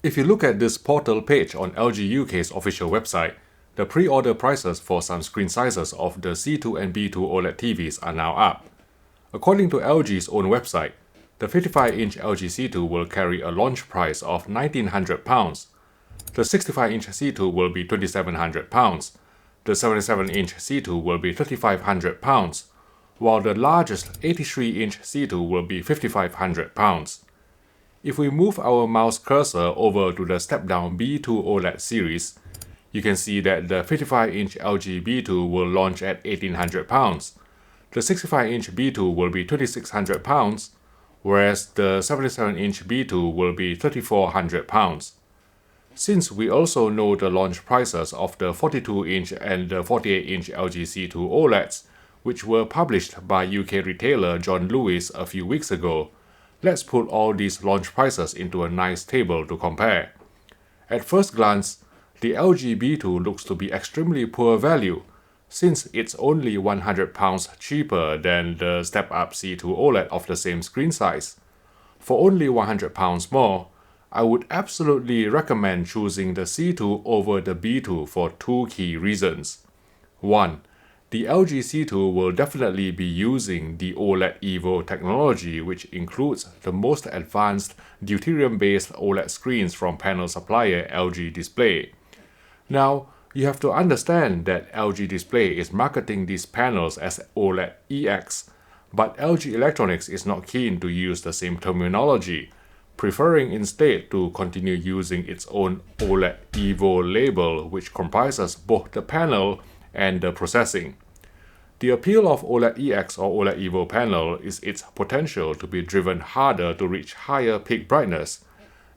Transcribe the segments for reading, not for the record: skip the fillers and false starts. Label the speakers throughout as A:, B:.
A: If you look at this portal page on LG UK's official website, the pre-order prices for some screen sizes of the C2 and B2 OLED TVs are now up. According to LG's own website, the 55-inch LG C2 will carry a launch price of £1,900. The 65-inch C2 will be £2,700. The 77-inch C2 will be £3,500, while the largest 83-inch C2 will be £5,500. If we move our mouse cursor over to the step-down B2 OLED series, you can see that the 55-inch LG B2 will launch at £1,800. The 65-inch B2 will be £2,600, whereas the 77-inch B2 will be £3,400. Since we also know the launch prices of the 42-inch and the 48-inch LG C2 OLEDs, which were published by UK retailer John Lewis a few weeks ago, let's put all these launch prices into a nice table to compare. At first glance, the LG B2 looks to be extremely poor value, since it's only £100 cheaper than the step-up C2 OLED of the same screen size. For only £100 more, I would absolutely recommend choosing the C2 over the B2 for two key reasons. 1. The LG C2 will definitely be using the OLED Evo technology, which includes the most advanced deuterium-based OLED screens from panel supplier LG Display. Now, you have to understand that LG Display is marketing these panels as OLED EX, but LG Electronics is not keen to use the same terminology, preferring instead to continue using its own OLED Evo label, which comprises both the panel and the processing. The appeal of OLED EX or OLED Evo panel is its potential to be driven harder to reach higher peak brightness,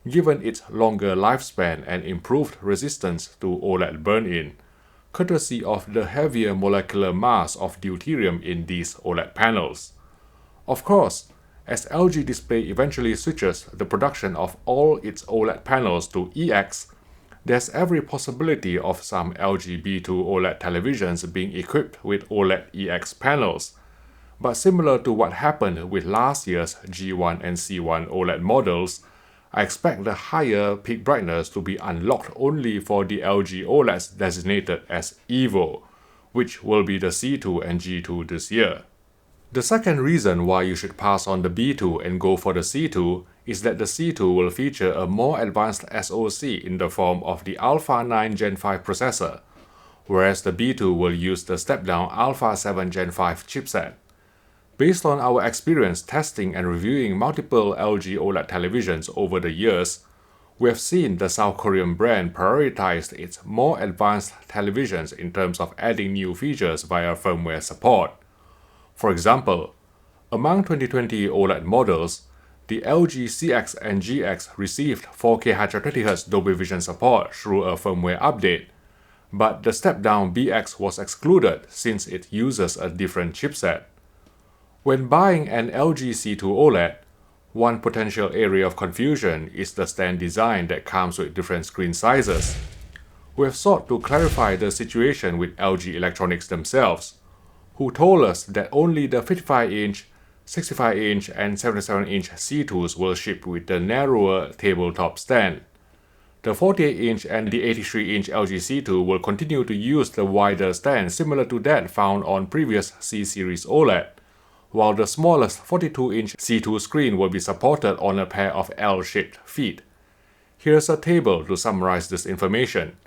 A: given its longer lifespan and improved resistance to OLED burn-in, courtesy of the heavier molecular mass of deuterium in these OLED panels. Of course, as LG Display eventually switches the production of all its OLED panels to EX, there's every possibility of some LG B2 OLED televisions being equipped with OLED EX panels. But similar to what happened with last year's G1 and C1 OLED models, I expect the higher peak brightness to be unlocked only for the LG OLEDs designated as Evo, which will be the C2 and G2 this year. The second reason why you should pass on the B2 and go for the C2 is that the C2 will feature a more advanced SoC in the form of the Alpha 9 Gen 5 processor, whereas the B2 will use the step-down Alpha 7 Gen 5 chipset. Based on our experience testing and reviewing multiple LG OLED televisions over the years, we have seen the South Korean brand prioritize its more advanced televisions in terms of adding new features via firmware support. For example, among 2020 OLED models, the LG CX and GX received 4K 120Hz Dolby Vision support through a firmware update, but the step-down BX was excluded since it uses a different chipset. When buying an LG C2 OLED, one potential area of confusion is the stand design that comes with different screen sizes. We have sought to clarify the situation with LG Electronics themselves, who told us that only the 55-inch, 65-inch and 77-inch C2s will ship with the narrower tabletop stand. The 48-inch and the 83-inch LG C2 will continue to use the wider stand similar to that found on previous C-series OLED, while the smallest 42-inch C2 screen will be supported on a pair of L-shaped feet. Here's a table to summarize this information,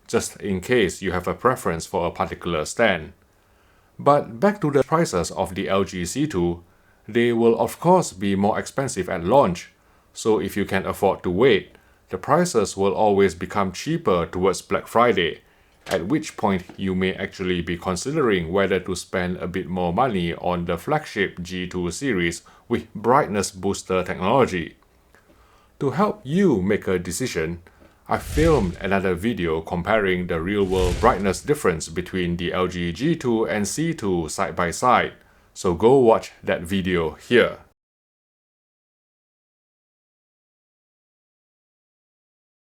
A: just in case you have a preference for a particular stand. But back to the prices of the LG C2, they will of course be more expensive at launch, so if you can afford to wait, the prices will always become cheaper towards Black Friday, at which point you may actually be considering whether to spend a bit more money on the flagship G2 series with brightness booster technology. To help you make a decision, I filmed another video comparing the real-world brightness difference between the LG G2 and C2 side by side, so go watch that video here.